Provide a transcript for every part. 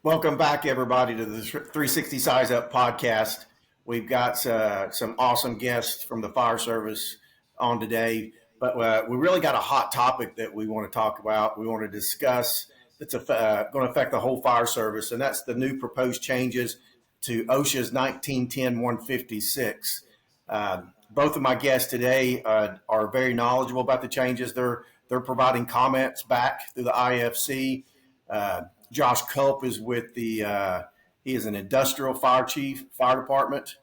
Welcome back, everybody, to the 360 Size Up podcast. We've got some awesome guests from the fire service on today, but we really got a hot topic that we want to talk about. We want to discuss that's going to affect the whole fire service, and that's the new proposed changes to OSHA's 1910-156. Both of my guests today are very knowledgeable about the changes. They're providing comments back through the IAFC. Josh Culp is with he is an industrial fire department.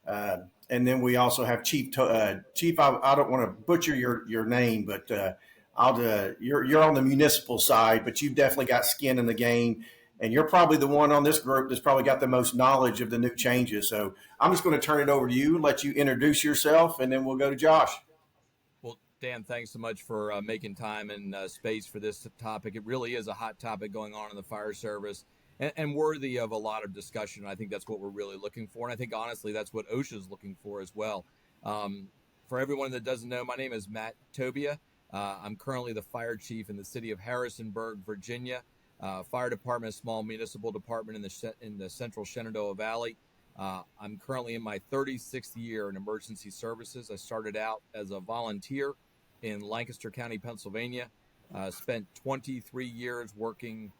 And then we also have Chief, I don't want to butcher your name, but you're on the municipal side, but you've definitely got skin in the game. And you're probably the one on this group that's probably got the most knowledge of the new changes. So I'm just going to turn it over to you and let you introduce yourself, and then we'll go to Josh. Well, Dan, thanks so much for making time and space for this topic. It really is a hot topic going on in the fire service and worthy of a lot of discussion. I think that's what we're really looking for. And I think, honestly, that's what OSHA is looking for as well. For everyone that doesn't know, my name is Matt Tobia. I'm currently the fire chief in the city of Harrisonburg, Virginia. Fire department, a small municipal department in the central Shenandoah Valley. I'm currently in my 36th year in emergency services. I started out as a volunteer in Lancaster County, Pennsylvania. Spent 23 years working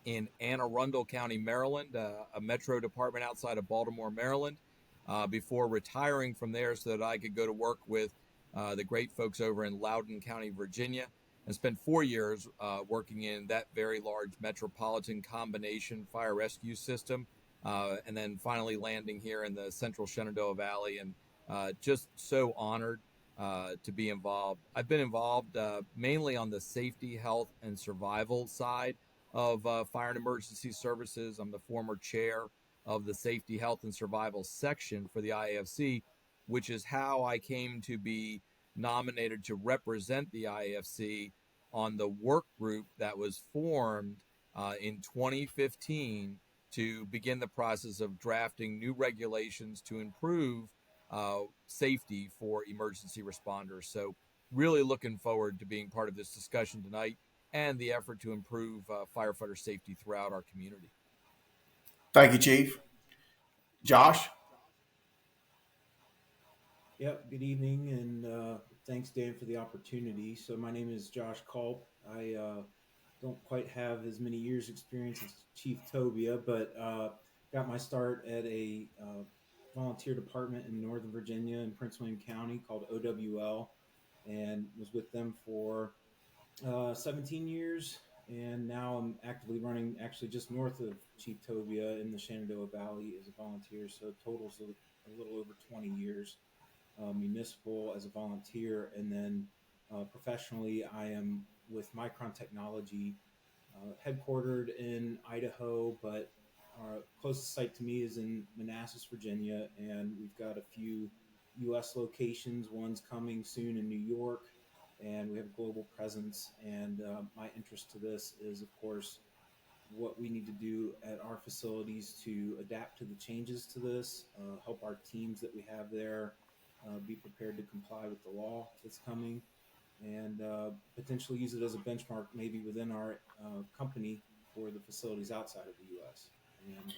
in Anne Arundel County, Maryland, a metro department outside of Baltimore, Maryland, before retiring from there so that I could go to work with the great folks over in Loudoun County, Virginia. And spent 4 years working in that very large metropolitan combination fire rescue system, and then finally landing here in the central Shenandoah Valley, and just so honored to be involved. I've been involved mainly on the safety, health, and survival side of fire and emergency services. I'm the former chair of the safety, health, and survival section for the IAFC, which is how I came to be nominated to represent the IAFC on the work group that was formed in 2015 to begin the process of drafting new regulations to improve safety for emergency responders. So really looking forward to being part of this discussion tonight and the effort to improve firefighter safety throughout our community. Thank you, Chief. Josh? Yep, good evening, and thanks, Dan, for the opportunity. So my name is Josh Culp. I don't quite have as many years experience as Chief Tobia, but got my start at a volunteer department in Northern Virginia in Prince William County called OWL, and was with them for 17 years. And now I'm actively running actually just north of Chief Tobia in the Shenandoah Valley as a volunteer. So totals a little over 20 years. Municipal as a volunteer, and then professionally I am with Micron Technology, headquartered in Idaho, but our closest site to me is in Manassas, Virginia, and we've got a few U.S. locations. One's coming soon in New York, and we have a global presence. And my interest to this is, of course, what we need to do at our facilities to adapt to the changes to this, help our teams that we have there be prepared to comply with the law that's coming, and potentially use it as a benchmark maybe within our company for the facilities outside of the U.S. And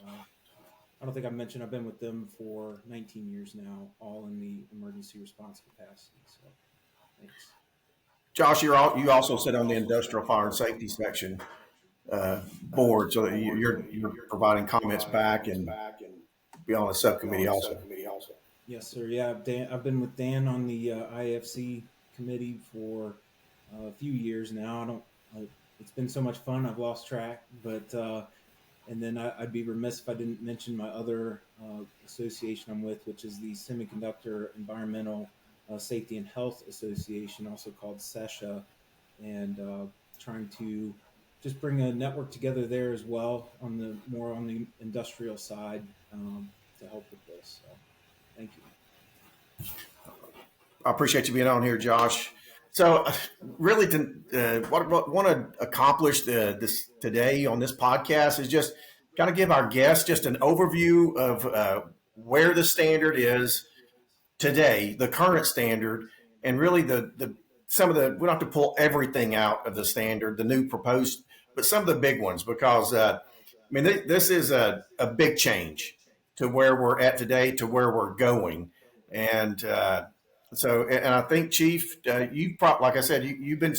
I don't think I mentioned I've been with them for 19 years now, all in the emergency response capacity. So thanks. Josh, you also sit on the Industrial Fire and Safety Section board, so that you're providing comments back and be on the subcommittee also. Yes, sir. Yeah, I've been with Dan on the IAFC committee for a few years now. It's been so much fun, I've lost track. But and then I'd be remiss if I didn't mention my other association I'm with, which is the Semiconductor Environmental Safety and Health Association, also called SESHA, and trying to just bring a network together there as well on the industrial side to help with this. So. Thank you. I appreciate you being on here, Josh. So really what I want to accomplish this today on this podcast is just kind of give our guests just an overview of where the standard is today, the current standard, and really we don't have to pull everything out of the standard, the new proposed, but some of the big ones, because mean, this is a big change to where we're at today, to where we're going. And and I think, Chief, like I said, you've been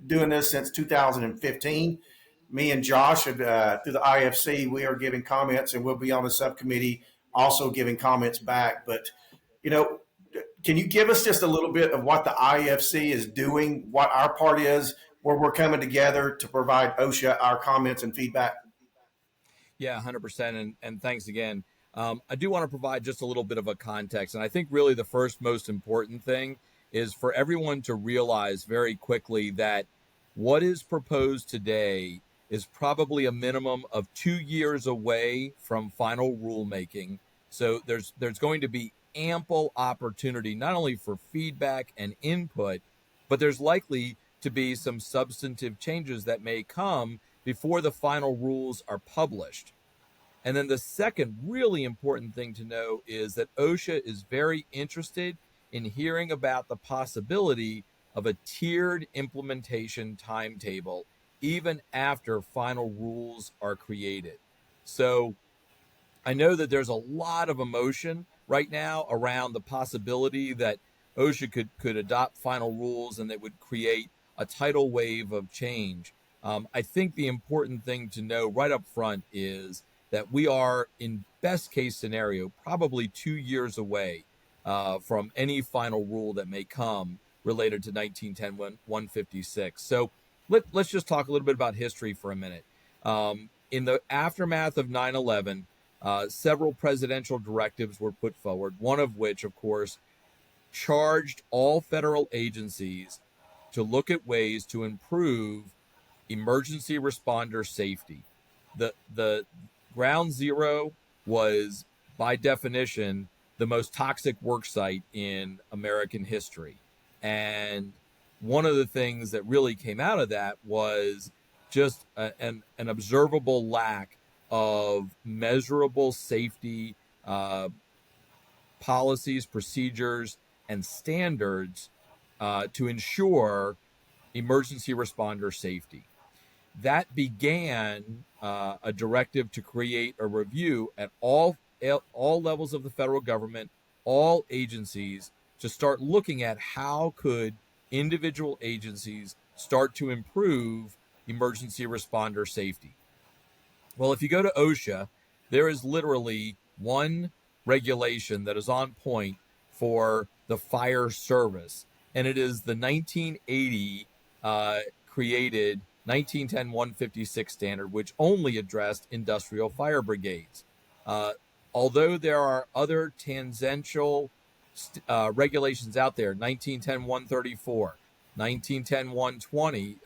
doing this since 2015. Me and Josh, through the IFC, we are giving comments, and we'll be on the subcommittee also giving comments back. But, you know, can you give us just a little bit of what the IFC is doing, what our part is, where we're coming together to provide OSHA our comments and feedback? Yeah, 100%. And thanks again. I do want to provide just a little bit of a context. And I think really the first most important thing is for everyone to realize very quickly that what is proposed today is probably a minimum of 2 years away from final rulemaking. So there's going to be ample opportunity, not only for feedback and input, but there's likely to be some substantive changes that may come before the final rules are published. And then the second really important thing to know is that OSHA is very interested in hearing about the possibility of a tiered implementation timetable, even after final rules are created. So I know that there's a lot of emotion right now around the possibility that OSHA could adopt final rules and that would create a tidal wave of change. I think the important thing to know right up front is that we are, in best case scenario, probably 2 years away from any final rule that may come related to 1910-156. So let's just talk a little bit about history for a minute. In the aftermath of 9/11, several presidential directives were put forward, one of which, of course, charged all federal agencies to look at ways to improve emergency responder safety. The ground zero was, by definition, the most toxic work site in American history. And one of the things that really came out of that was just an observable lack of measurable safety policies, procedures, and standards to ensure emergency responder safety. That began a directive to create a review at all levels of the federal government, all agencies, to start looking at how could individual agencies start to improve emergency responder safety. Well, if you go to OSHA, there is literally one regulation that is on point for the fire service, and it is the 1980 created 1910-156 standard, which only addressed industrial fire brigades. Although there are other tangential regulations out there, 1910-134, 1910-120,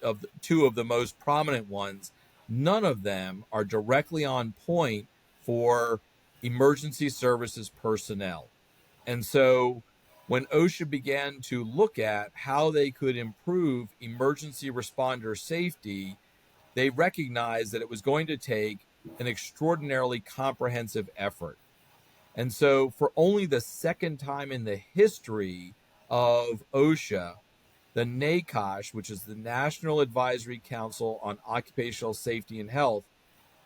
of two of the most prominent ones, none of them are directly on point for emergency services personnel. And so when OSHA began to look at how they could improve emergency responder safety, they recognized that it was going to take an extraordinarily comprehensive effort. And so for only the second time in the history of OSHA, the NACOSH, which is the National Advisory Council on Occupational Safety and Health,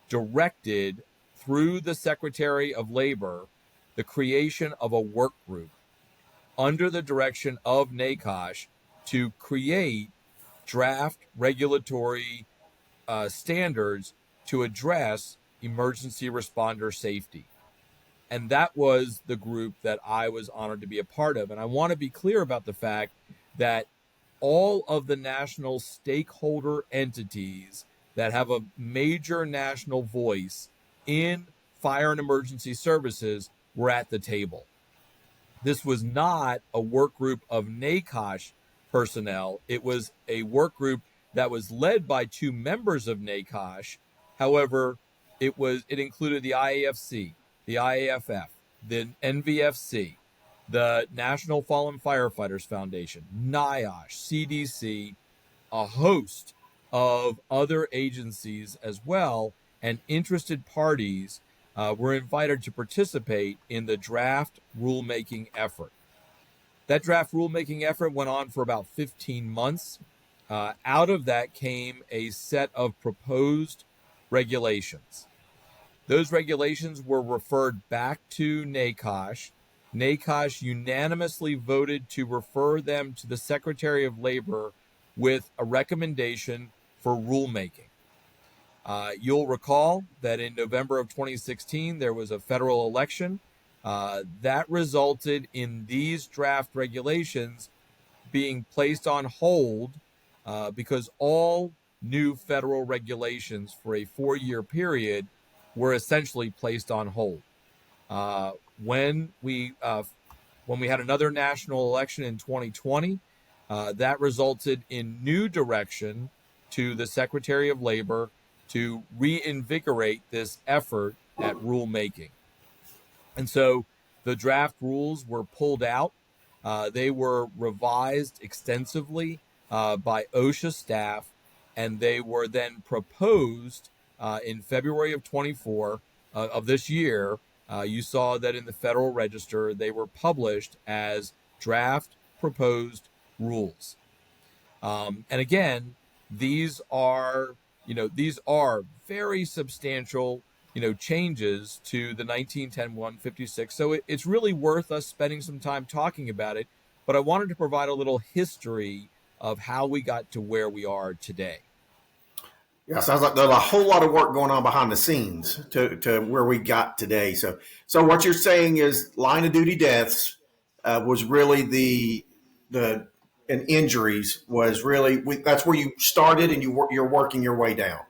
directed through the Secretary of Labor the creation of a work group under the direction of NACOSH to create draft regulatory standards to address emergency responder safety. And that was the group that I was honored to be a part of. And I want to be clear about the fact that all of the national stakeholder entities that have a major national voice in fire and emergency services were at the table. This was not a work group of NACOSH personnel. It was a work group that was led by two members of NACOSH. However, it included the IAFC, the IAFF, the NVFC, the National Fallen Firefighters Foundation, NIOSH, CDC, a host of other agencies as well, and interested parties were invited to participate in the draft rulemaking effort. That draft rulemaking effort went on for about 15 months. Out of that came a set of proposed regulations. Those regulations were referred back to NACOSH. NACOSH unanimously voted to refer them to the Secretary of Labor with a recommendation for rulemaking. You'll recall that in November of 2016, there was a federal election that resulted in these draft regulations being placed on hold because all new federal regulations for a 4-year period were essentially placed on hold. When we had another national election in 2020, that resulted in new direction to the Secretary of Labor to reinvigorate this effort at rulemaking. And so the draft rules were pulled out. They were revised extensively by OSHA staff, and they were then proposed in February of 24 of this year. You saw that in the Federal Register, they were published as draft proposed rules. And again, these are very substantial, changes to the 1910-156. So it's really worth us spending some time talking about it. But I wanted to provide a little history of how we got to where we are today. Yeah, sounds like there's a whole lot of work going on behind the scenes to where we got today. So what you're saying is line of duty deaths was really and injuries was really that's where you started, and you're working your way down.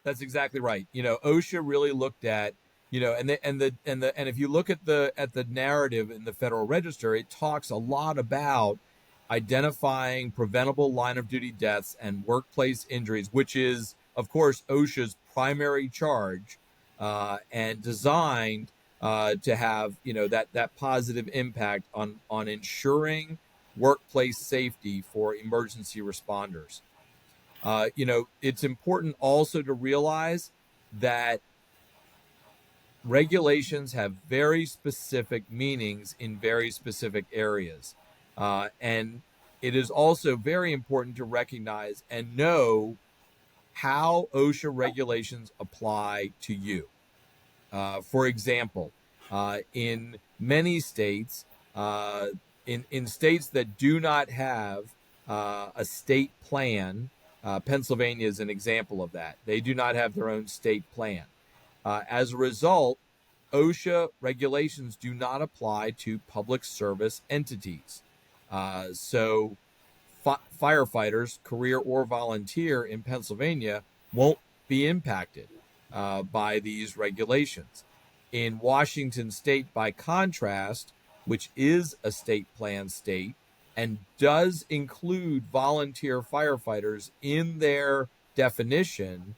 That's exactly right. OSHA really looked at, and if you look at the narrative in the Federal Register, it talks a lot about identifying preventable line of duty deaths and workplace injuries, which is, of course, OSHA's primary charge, and designed to have that positive impact on ensuring workplace safety for emergency responders. It's important also to realize that regulations have very specific meanings in very specific areas. And it is also very important to recognize and know how OSHA regulations apply to you. For example, in many states, in states that do not have a state plan, Pennsylvania is an example of that. They do not have their own state plan. As a result, OSHA regulations do not apply to public service entities. So firefighters, career or volunteer in Pennsylvania, won't be impacted by these regulations. In Washington state, by contrast, which is a state plan state, and does include volunteer firefighters in their definition,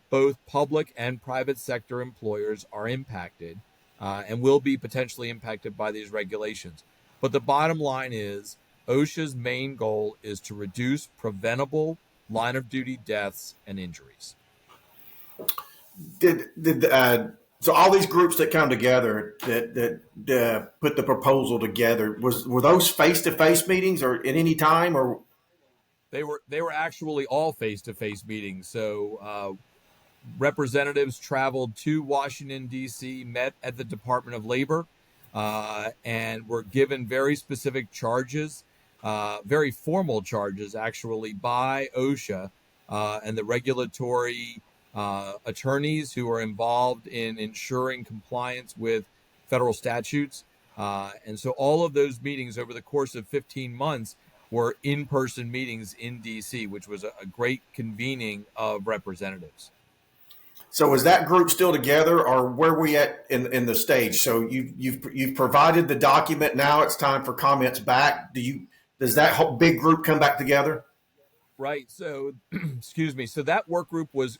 both public and private sector employers are impacted and will be potentially impacted by these regulations. But the bottom line is OSHA's main goal is to reduce preventable line of duty deaths and injuries. So all these groups that come together that put the proposal together, were those face-to-face meetings or at any time, or they were actually all face-to-face meetings? So representatives traveled to Washington, D.C., met at the Department of Labor, and were given very specific charges, very formal charges actually, by OSHA and the regulatory attorneys who are involved in ensuring compliance with federal statutes. And so all of those meetings over the course of 15 months were in-person meetings in D.C., which was a great convening of representatives. So is that group still together, or where are we at in the stage? So you've provided the document. Now it's time for comments back. Does that whole big group come back together? Right. So, excuse me. So that work group was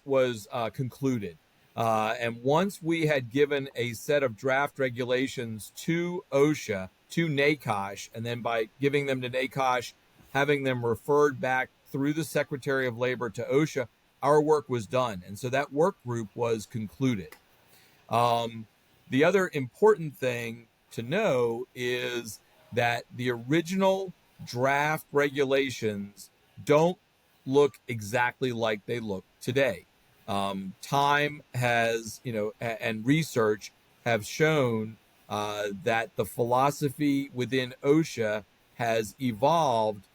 concluded. And once we had given a set of draft regulations to OSHA, to NACOSH, and then by giving them to NACOSH, having them referred back through the Secretary of Labor to OSHA, our work was done. And so that work group was concluded. The other important thing to know is that the original draft regulations don't look exactly like they look today. Time has, and research have shown that the philosophy within OSHA has evolved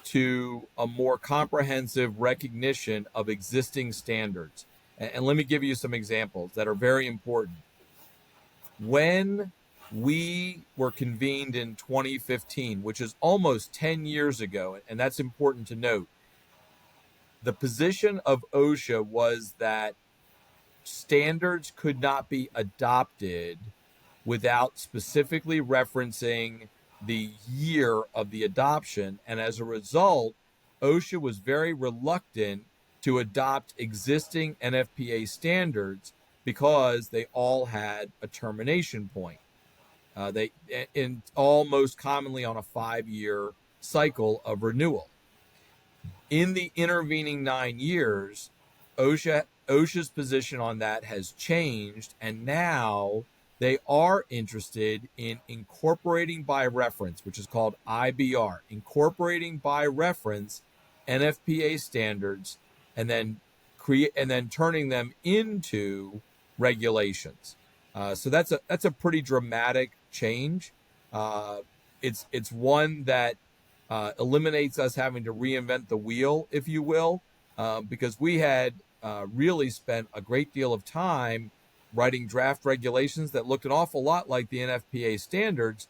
to a more comprehensive recognition of existing standards. And let me give you some examples that are very important. When we were convened in 2015, which is almost 10 years ago, and that's important to note, the position of OSHA was that standards could not be adopted without specifically referencing the year of the adoption. And as a result, OSHA was very reluctant to adopt existing NFPA standards because they all had a termination point. They in all most commonly on a 5-year cycle of renewal. In the intervening 9 years, OSHA's position on that has changed, and now they are interested in incorporating by reference, which is called IBR, incorporating by reference NFPA standards, and then turning them into regulations. So that's a pretty dramatic change. It's one that eliminates us having to reinvent the wheel, if you will, because we had really spent a great deal of time writing draft regulations that looked an awful lot like the NFPA standards,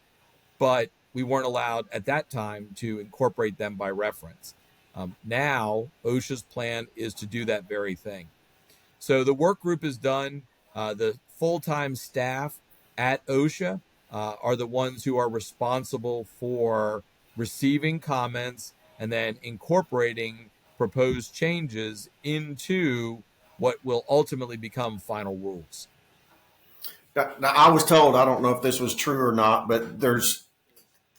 but we weren't allowed at that time to incorporate them by reference. Now, OSHA's plan is to do that very thing. So the work group is done. The full-time staff at OSHA are the ones who are responsible for receiving comments and then incorporating proposed changes into what will ultimately become final rules. Now, I was told, I don't know if this was true or not, but there's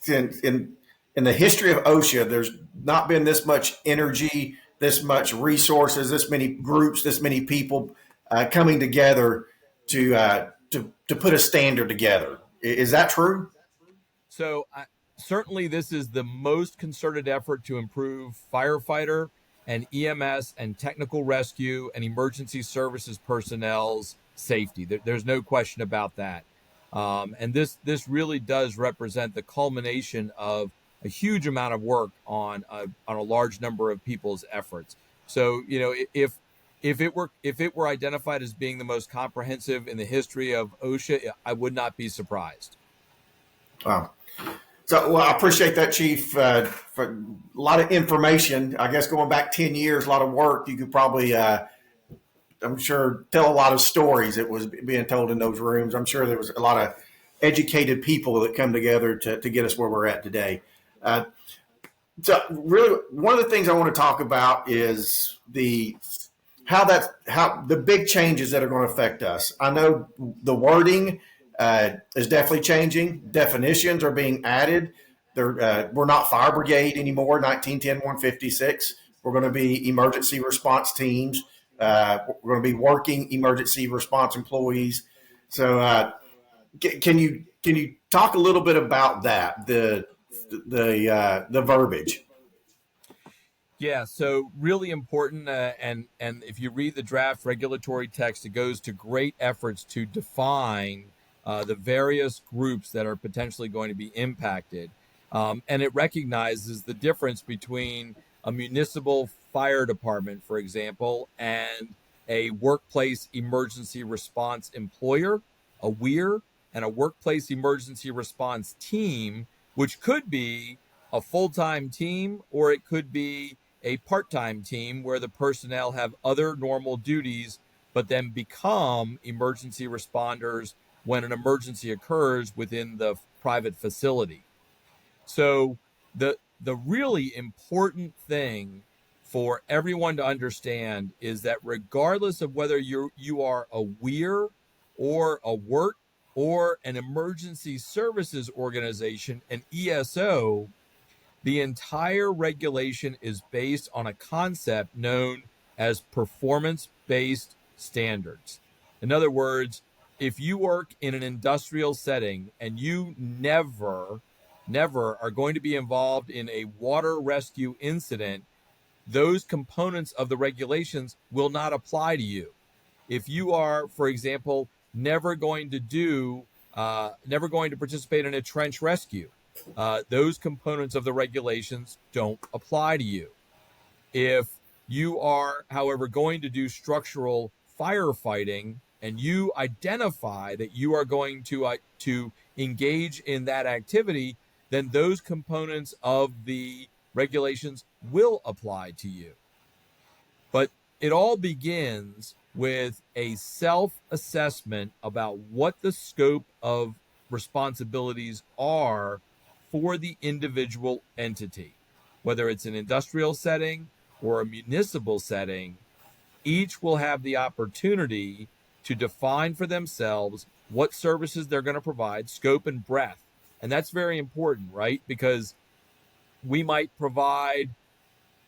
in the history of OSHA, there's not been this much energy, this much resources, this many groups, this many people coming together to put a standard together. Is that true? So certainly this is the most concerted effort to improve firefighter and EMS and technical rescue and emergency services personnel's safety. There's no question about that. And this really does represent the culmination of a huge amount of work on a large number of people's efforts. So, if it were identified as being the most comprehensive in the history of OSHA, I would not be surprised. Wow. So, well, I appreciate that, Chief. For a lot of information, I guess going back 10 years, a lot of work. You could probably, I'm sure, tell a lot of stories that was being told in those rooms. I'm sure there was a lot of educated people that come together to get us where we're at today. So, really, one of the things I want to talk about is how the big changes that are going to affect us. I know the wording is definitely changing. Definitions are being added. We're not fire brigade anymore, 1910-156. We're going to be emergency response teams. We're going to be working emergency response employees. So can you talk a little bit about that, the verbiage? Yeah, so really important, and if you read the draft regulatory text, it goes to great efforts to define the various groups that are potentially going to be impacted, and it recognizes the difference between a municipal fire department, for example, and a workplace emergency response employer, a WEIR, and a workplace emergency response team, which could be a full-time team or it could be a part-time team where the personnel have other normal duties, but then become emergency responders when an emergency occurs within the private facility. So the really important thing for everyone to understand is that regardless of whether you are a WEIR or a WERT or an emergency services organization, an ESO, the entire regulation is based on a concept known as performance-based standards. In other words, if you work in an industrial setting and you never are going to be involved in a water rescue incident, those components of the regulations will not apply to you. If you are, for example, never going to participate in a trench rescue, those components of the regulations don't apply to you. If you are, however, going to do structural firefighting and you identify that you are going to engage in that activity, then those components of the regulations will apply to you. But it all begins with a self-assessment about what the scope of responsibilities are for the individual entity. Whether it's an industrial setting or a municipal setting, each will have the opportunity to define for themselves what services they're going to provide, scope and breadth. And that's very important, right? Because we might provide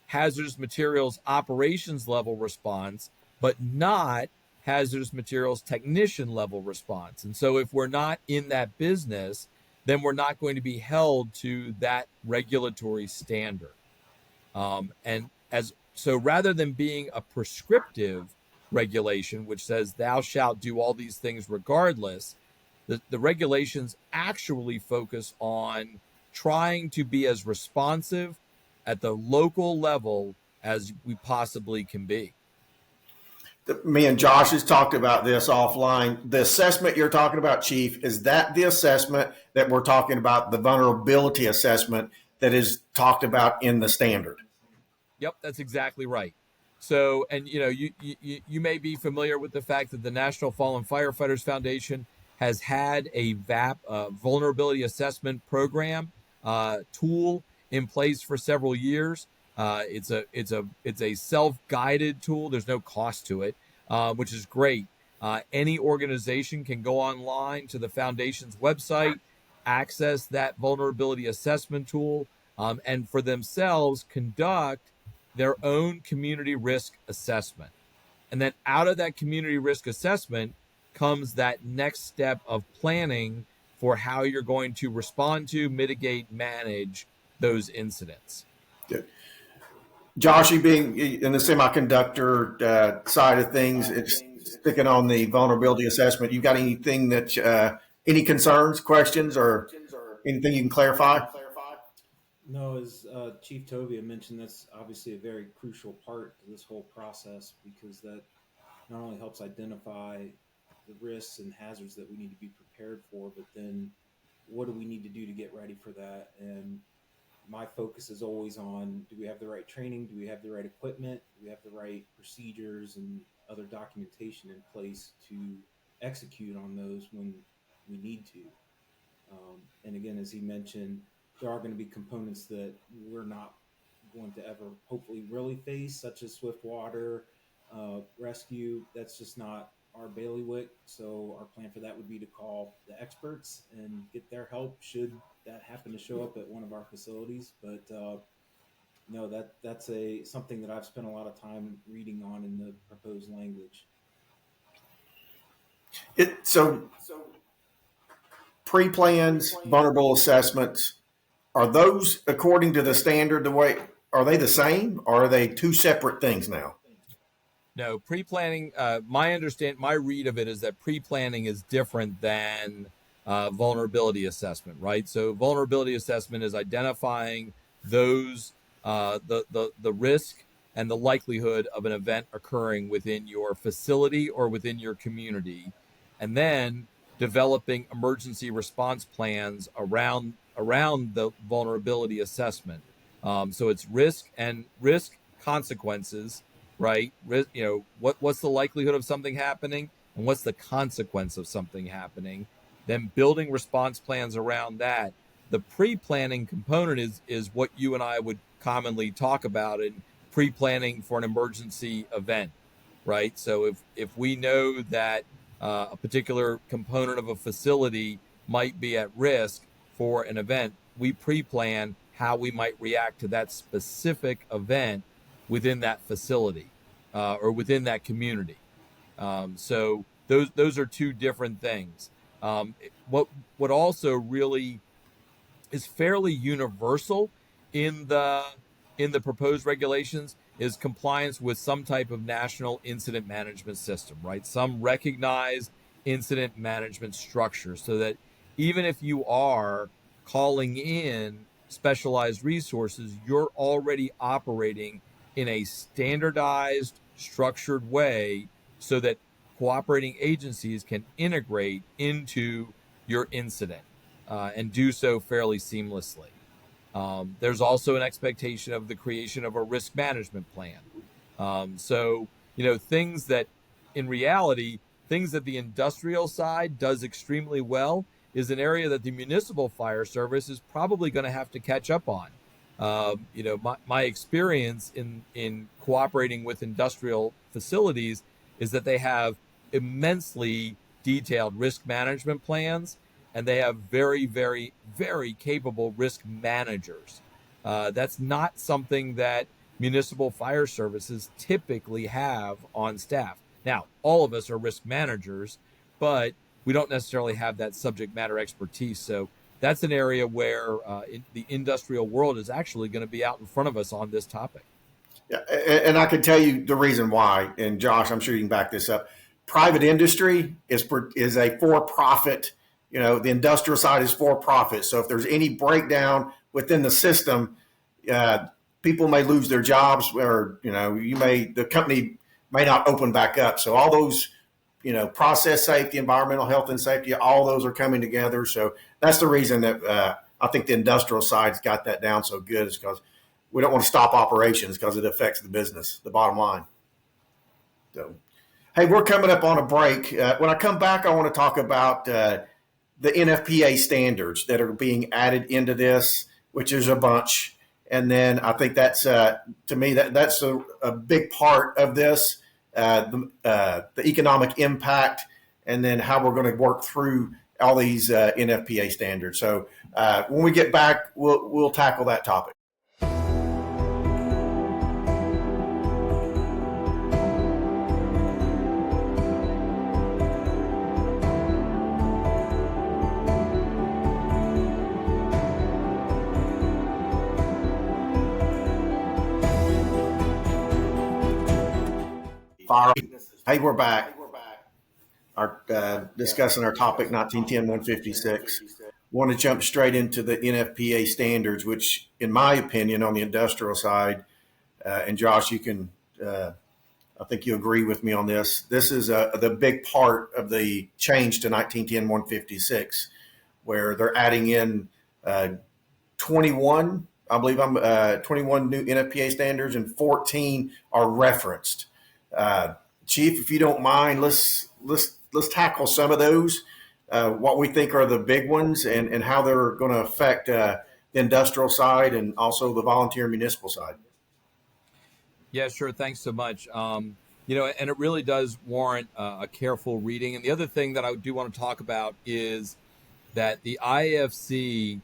hazardous materials operations level response, but not hazardous materials technician level response. And so if we're not in that business, then we're not going to be held to that regulatory standard. So rather than being a prescriptive regulation, which says thou shalt do all these things regardless, the regulations actually focus on trying to be as responsive at the local level as we possibly can be. Me and Josh has talked about this offline. The assessment you're talking about, Chief, is that the assessment that we're talking about, the vulnerability assessment that is talked about in the standard? Yep, that's exactly right. So, and you may be familiar with the fact that the National Fallen Firefighters Foundation has had a VAP, vulnerability assessment program tool in place for several years. It's a self-guided tool. There's no cost to it, which is great. Any organization can go online to the foundation's website, access that vulnerability assessment tool, and for themselves conduct their own community risk assessment. And then out of that community risk assessment comes that next step of planning for how you're going to respond to, mitigate, manage those incidents. Good. Josh, you being in the semiconductor side of things, it's sticking on the vulnerability assessment. You got anything that, any concerns, questions, or anything you can clarify? No, as Chief Tobia mentioned, that's obviously a very crucial part to this whole process, because that not only helps identify the risks and hazards that we need to be prepared for, but then what do we need to do to get ready for that? And my focus is always on, do we have the right training? Do we have the right equipment? Do we have the right procedures and other documentation in place to execute on those when we need to? And again, as he mentioned, there are going to be components that we're not going to ever hopefully really face, such as swift water rescue. That's just not our bailiwick. So our plan for that would be to call the experts and get their help should that happen to show up at one of our facilities. But no, that's something that I've spent a lot of time reading on in the proposed language. So pre-plans, vulnerable assessments, are those according to the standard? Are they the same, or are they two separate things now? No, pre-planning. My read of it is that pre-planning is different than vulnerability assessment, right? So vulnerability assessment is identifying those the risk and the likelihood of an event occurring within your facility or within your community, and then developing emergency response plans around the vulnerability assessment. So it's risk consequences, right? What's the likelihood of something happening, and what's the consequence of something happening? Then building response plans around that. The pre-planning component is what you and I would commonly talk about in pre-planning for an emergency event, right? So if we know that a particular component of a facility might be at risk for an event, we pre-plan how we might react to that specific event within that facility or within that community. So those are two different things. What also really is fairly universal in the proposed regulations is compliance with some type of national incident management system, right? Some recognized incident management structure, so that even if you are calling in specialized resources, you're already operating in a standardized, structured way so that cooperating agencies can integrate into your incident and do so fairly seamlessly. There's also an expectation of the creation of a risk management plan. So, things that in reality, things that the industrial side does extremely well is an area that the municipal fire service is probably going to have to catch up on. My experience in cooperating with industrial facilities is that they have immensely detailed risk management plans, and they have very, very, very capable risk managers. That's not something that municipal fire services typically have on staff. Now, all of us are risk managers, but we don't necessarily have that subject matter expertise. So that's an area where the industrial world is actually going to be out in front of us on this topic. Yeah, and I can tell you the reason why. And Josh, I'm sure you can back this up. Private industry is a for profit. The industrial side is for profit. So if there's any breakdown within the system, people may lose their jobs, or the company may not open back up. So all those, process safety, environmental health and safety, all those are coming together. So that's the reason that I think the industrial side's got that down so good, is because we don't want to stop operations because it affects the business, the bottom line. So, hey, we're coming up on a break. When I come back, I want to talk about the NFPA standards that are being added into this, which is a bunch. And then I think that's, to me, that's a big part of this, the economic impact, and then how we're going to work through all these NFPA standards. So when we get back, we'll tackle that topic. Fire. Hey, we're back. Discussing our topic 1910-156. Want to jump straight into the NFPA standards, which, in my opinion, on the industrial side, and Josh, you can, I think you agree with me on this. This is the big part of the change to 1910-156, where they're adding in 21, I believe 21 new NFPA standards, and 14 are referenced. Chief, if you don't mind, let's tackle some of those, what we think are the big ones, and how they're going to affect the industrial side and also the volunteer municipal side. Yeah, sure. Thanks so much. And it really does warrant a careful reading. And the other thing that I do want to talk about is that the IAFC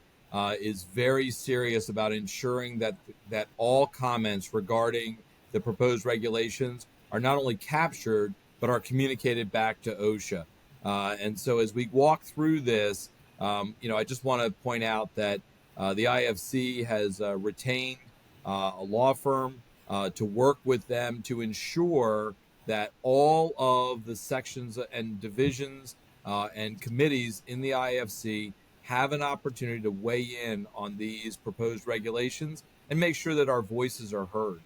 is very serious about ensuring that all comments regarding the proposed regulations are not only captured, but are communicated back to OSHA. And so as we walk through this, I just want to point out that the IFC has retained a law firm to work with them to ensure that all of the sections and divisions and committees in the IFC have an opportunity to weigh in on these proposed regulations and make sure that our voices are heard.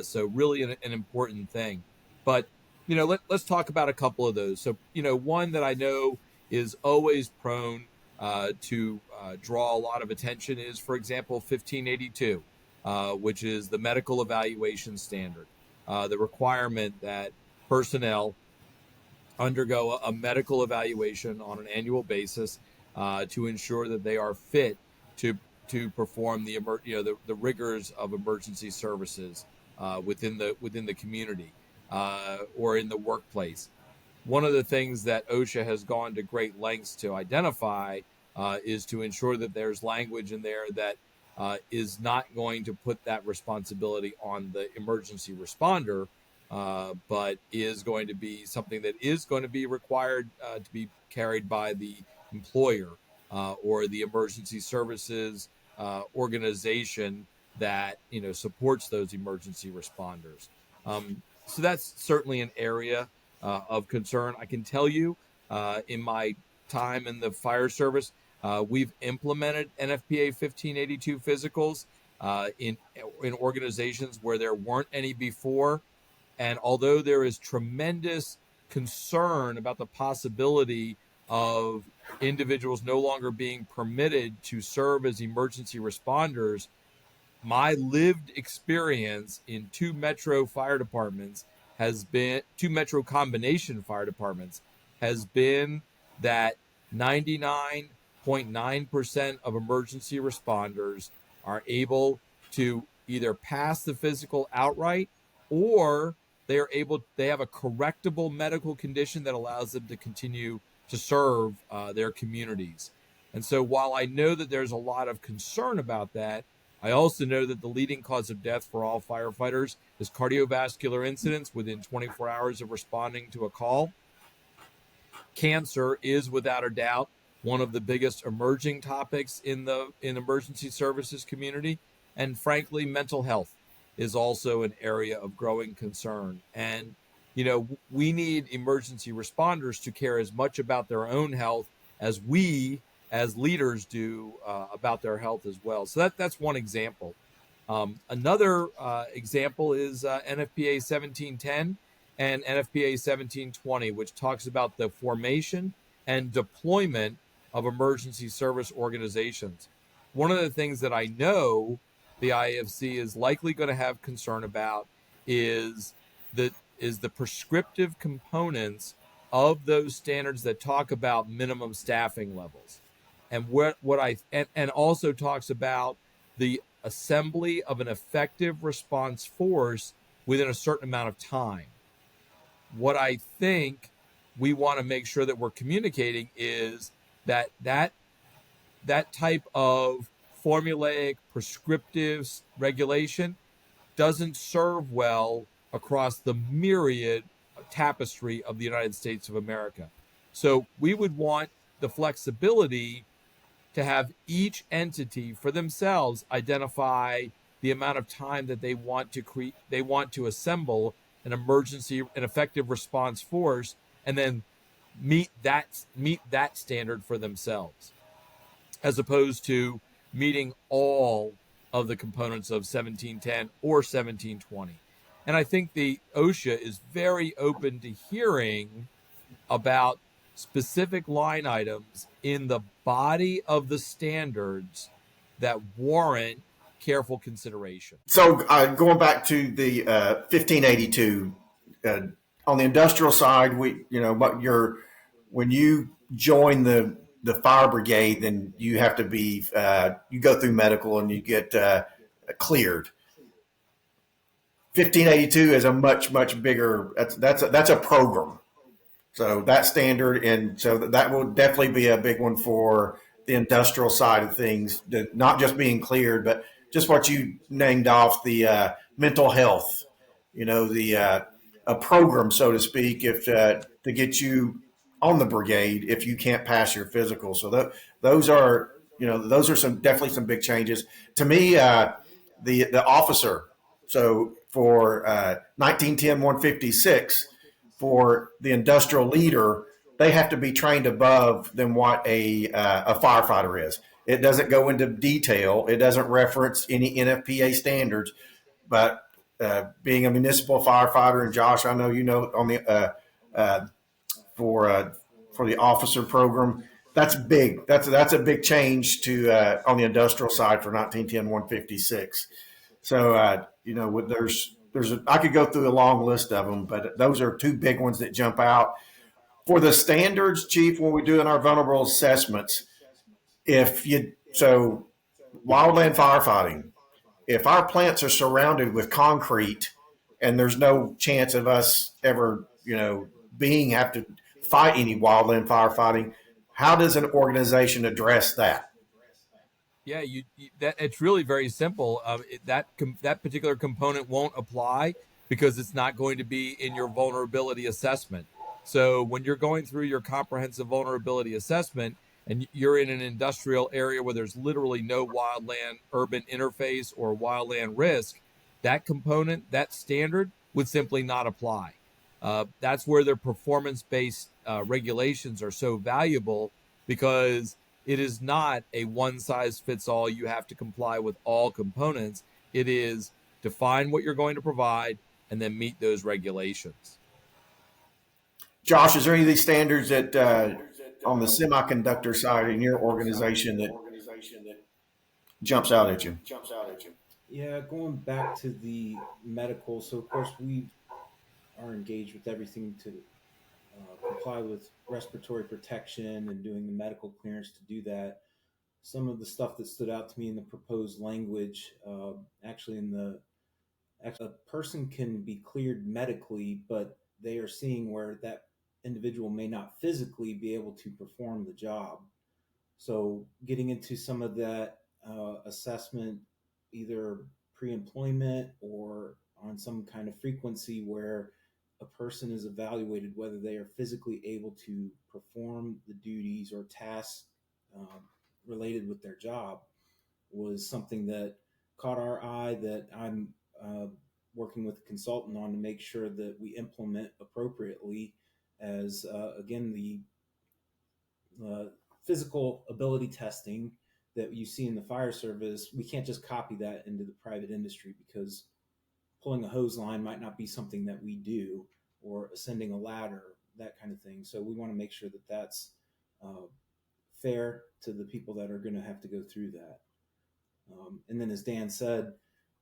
So really an important thing. But, let's talk about a couple of those. So, one that I know is always prone to draw a lot of attention is, for example, 1582, which is the medical evaluation standard, the requirement that personnel undergo a medical evaluation on an annual basis to ensure that they are fit to perform the rigors of emergency services within the community or in the workplace. One of the things that OSHA has gone to great lengths to identify is to ensure that there's language in there that is not going to put that responsibility on the emergency responder, but is going to be something that is going to be required to be carried by the employer or the emergency services organization that supports those emergency responders. So that's certainly an area of concern. I can tell you, in my time in the fire service, we've implemented NFPA 1582 physicals in organizations where there weren't any before. And although there is tremendous concern about the possibility of individuals no longer being permitted to serve as emergency responders, my lived experience in two metro combination fire departments has been that 99.9% of emergency responders are able to either pass the physical outright, or they have a correctable medical condition that allows them to continue to serve their communities. And so while I know that there's a lot of concern about that, I also know that the leading cause of death for all firefighters is cardiovascular incidents within 24 hours of responding to a call. Cancer is, without a doubt, one of the biggest emerging topics in emergency services community. And frankly, mental health is also an area of growing concern. And, we need emergency responders to care as much about their own health as we as leaders do about their health as well. So that's one example. Another example is NFPA 1710 and NFPA 1720, which talks about the formation and deployment of emergency service organizations. One of the things that I know the IAFC is likely going to have concern about is the prescriptive components of those standards that talk about minimum staffing levels, and and also talks about the assembly of an effective response force within a certain amount of time. What I think we want to make sure that we're communicating is that type of formulaic prescriptive regulation doesn't serve well across the myriad tapestry of the United States of America. So we would want the flexibility to have each entity for themselves identify the amount of time that they want to assemble an effective response force, and then meet that standard for themselves, as opposed to meeting all of the components of 1710 or 1720. And I think the OSHA is very open to hearing about specific line items in the body of the standards that warrant careful consideration. So going back to the 1582, on the industrial side, when you join the fire brigade, then you have to be you go through medical and you get cleared. 1582 is a much bigger. That's a program. So that standard, and so that will definitely be a big one for the industrial side of things, not just being cleared, but just what you named off, the mental health, a program, so to speak, if to get you on the brigade if you can't pass your physical. So those are definitely some big changes. To me, the officer, so for 1910 156, for the industrial leader, they have to be trained above than what a firefighter is. It doesn't go into detail. It doesn't reference any NFPA standards. But being a municipal firefighter, and Josh, I know on the for the officer program, that's big. That's a big change to on the industrial side for 1910 156. So I could go through a long list of them, but those are two big ones that jump out. For the standards, Chief, when we do in our vulnerable assessments, wildland firefighting, if our plants are surrounded with concrete and there's no chance of us ever, have to fight any wildland firefighting, how does an organization address that? Yeah, it's really very simple. That particular component won't apply because it's not going to be in your vulnerability assessment. So when you're going through your comprehensive vulnerability assessment, and you're in an industrial area where there's literally no wildland urban interface or wildland risk, that component, that standard would simply not apply. That's where their performance-based regulations are so valuable, because it is not a one-size-fits-all, you have to comply with all components. It is define what you're going to provide and then meet those regulations. Josh, is there any of these standards that on the semiconductor side in your organization that jumps out at you? Yeah, going back to the medical. So, of course, we are engaged with everything to comply with respiratory protection and doing the medical clearance to do that. Some of the stuff that stood out to me in the proposed language, actually, a person can be cleared medically, but they are seeing where that individual may not physically be able to perform the job. So, getting into some of that assessment, either pre employment or on some kind of frequency where a person is evaluated whether they are physically able to perform the duties or tasks um, related with their job, was something that caught our eye, that I'm working with a consultant on to make sure that we implement appropriately, as again, the physical ability testing that you see in the fire service, we can't just copy that into the private industry, because pulling a hose line might not be something that we do, or ascending a ladder, that kind of thing. So we want to make sure that that's fair to the people that are going to have to go through that. And then, as Dan said,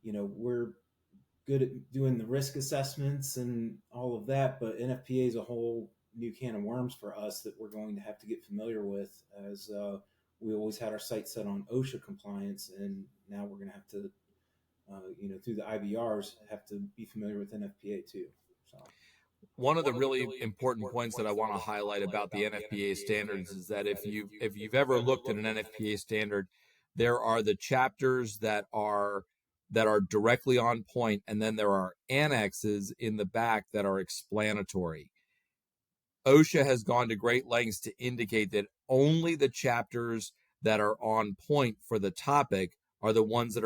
we're good at doing the risk assessments and all of that, but NFPA is a whole new can of worms for us that we're going to have to get familiar with, as we always had our sights set on OSHA compliance, and now we're going to have to, through the IBRs, have to be familiar with NFPA too. So, one of the really important points that I want to highlight about the NFPA standards is that if you've ever looked at an NFPA standard, there are the chapters that are directly on point, and then there are annexes in the back that are explanatory. OSHA has gone to great lengths to indicate that only the chapters that are on point for the topic are the ones that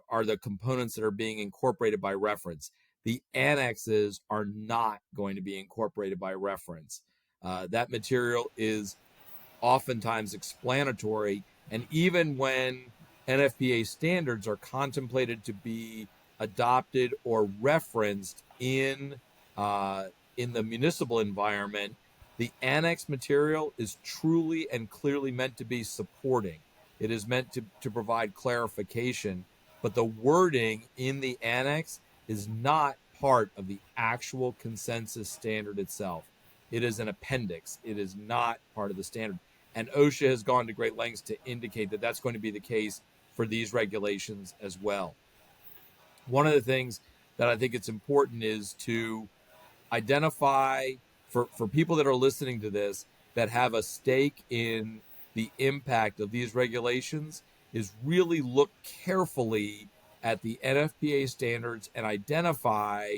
are the components that are being incorporated by reference. The annexes are not going to be incorporated by reference. That material is oftentimes explanatory, and even when NFPA standards are contemplated to be adopted or referenced in the municipal environment, the annex material is truly and clearly meant to be supporting. It is meant to provide clarification, but the wording in the annex is not part of the actual consensus standard itself. It is an appendix. It is not part of the standard. And OSHA has gone to great lengths to indicate that that's going to be the case for these regulations as well. One of the things that I think it's important is to identify, for people that are listening to this that have a stake in the impact of these regulations, is really look carefully at the NFPA standards and identify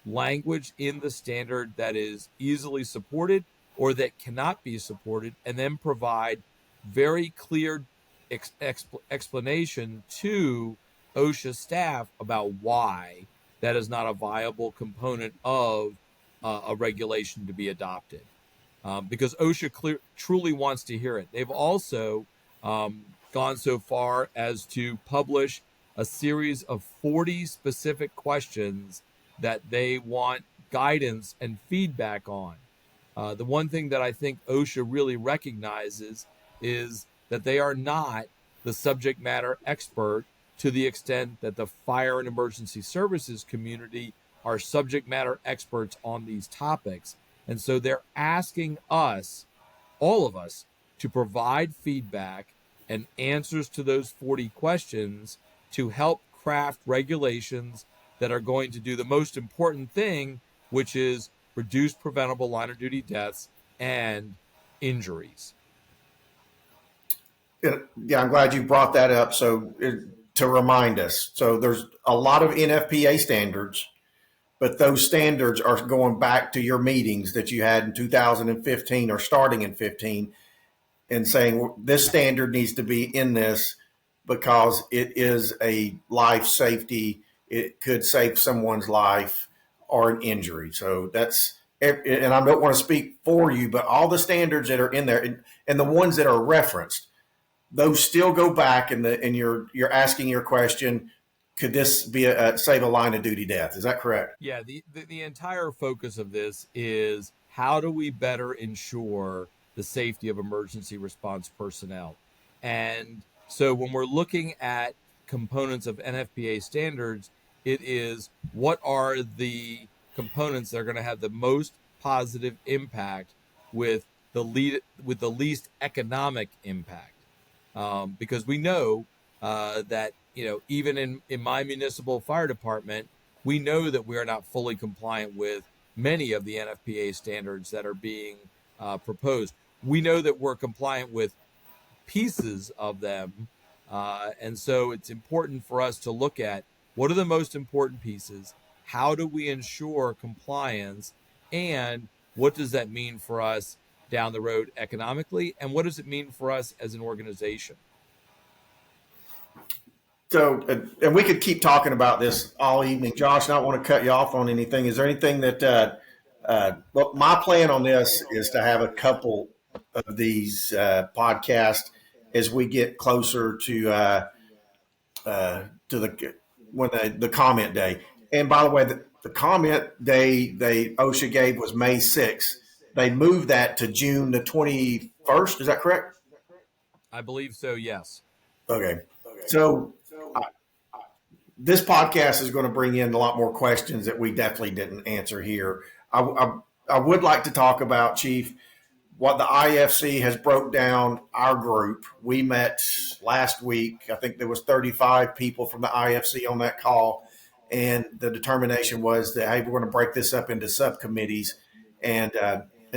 language in the standard that is easily supported or that cannot be supported, and then provide very clear explanation to OSHA staff about why that is not a viable component of a regulation to be adopted. Because OSHA truly wants to hear it. They've also gone so far as to publish a series of 40 specific questions that they want guidance and feedback on. The one thing that I think OSHA really recognizes is that they are not the subject matter expert to the extent that the fire and emergency services community are subject matter experts on these topics. And so they're asking us, all of us, to provide feedback and answers to those 40 questions to help craft regulations that are going to do the most important thing, which is reduce preventable line of duty deaths and injuries. Yeah, I'm glad you brought that up. So to remind us, so there's a lot of NFPA standards, but those standards are going back to your meetings that you had in 2015 or starting in 15. and saying this standard needs to be in this because it is a life safety. It could save someone's life or an injury. So that's, and I don't want to speak for you, but all the standards that are in there and the ones that are referenced, those still go back and you're asking your question, could this be save a line of duty death? Is that correct? Yeah, the entire focus of this is how do we better ensure the safety of emergency response personnel? And so when we're looking at components of NFPA standards, it is what are the components that are going to have the most positive impact with the least economic impact. Because we know that, even in my municipal fire department, we know that we are not fully compliant with many of the NFPA standards that are being proposed. We know that we're compliant with pieces of them. And so it's important for us to look at what are the most important pieces, how do we ensure compliance, and what does that mean for us down the road economically, and what does it mean for us as an organization? So, and we could keep talking about this all evening, Josh. And I don't want to cut you off on anything. Is there anything that? Well, my plan on this is to have a couple of these podcasts as we get closer to the comment day. And by the way, the comment day OSHA gave was May 6th. They moved that to June the 21st. Is that correct? I believe so. Yes. Okay. So this podcast is going to bring in a lot more questions that we definitely didn't answer here. I would like to talk about, Chief, what the IAFC has broke down our group. We met last week. I think there was 35 people from the IAFC on that call. And the determination was that, hey, we're going to break this up into subcommittees and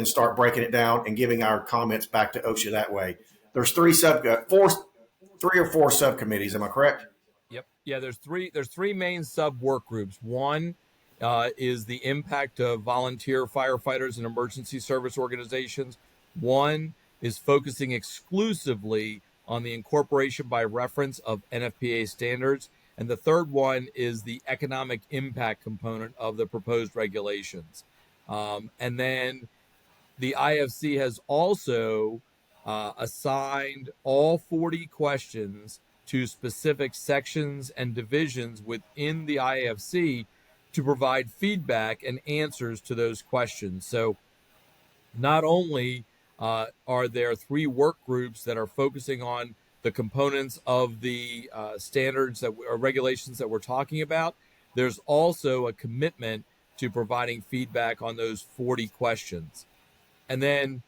start breaking it down and giving our comments back to OSHA that way. There's three or four subcommittees. Am I correct? Yep. Yeah, there's three main sub work groups. One is the impact of volunteer firefighters and emergency service organizations. One is focusing exclusively on the incorporation by reference of NFPA standards. And the third one is the economic impact component of the proposed regulations. And then the IFC has also assigned all 40 questions to specific sections and divisions within the IAFC to provide feedback and answers to those questions. So not only are there 3 work groups that are focusing on the components of the standards or regulations that we're talking about, there's also a commitment to providing feedback on those 40 questions. And then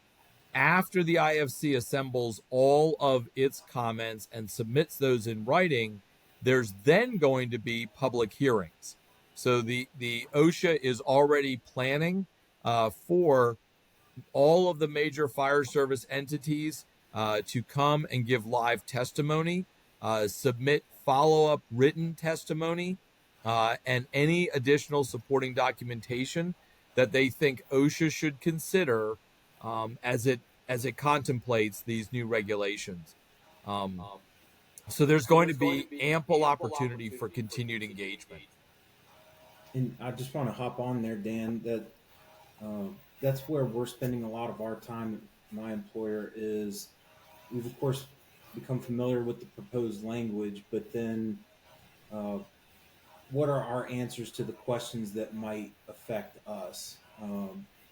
after the IFC assembles all of its comments and submits those in writing, there's then going to be public hearings. So the OSHA is already planning for all of the major fire service entities to come and give live testimony, submit follow-up written testimony, and any additional supporting documentation that they think OSHA should consider as it contemplates these new regulations. So there's going to be ample opportunity for continued engagement. And I just want to hop on there, Dan, that that's where we're spending a lot of our time. My employer is, we've of course become familiar with the proposed language, but then what are our answers to the questions that might affect us?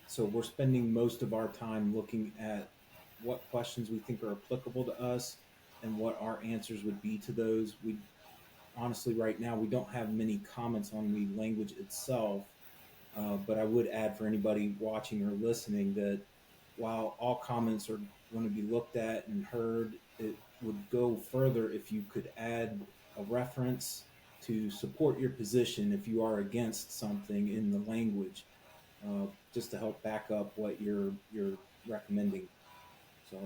So we're spending most of our time looking at what questions we think are applicable to us and what our answers would be to those. We honestly, right now, we don't have many comments on the language itself, but I would add for anybody watching or listening that while all comments are going to be looked at and heard, it would go further if you could add a reference to support your position if you are against something in the language, just to help back up what you're recommending. So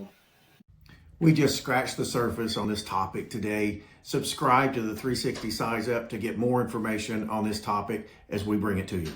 we just scratched the surface on this topic today. Subscribe to the 360 Size Up to get more information on this topic as we bring it to you.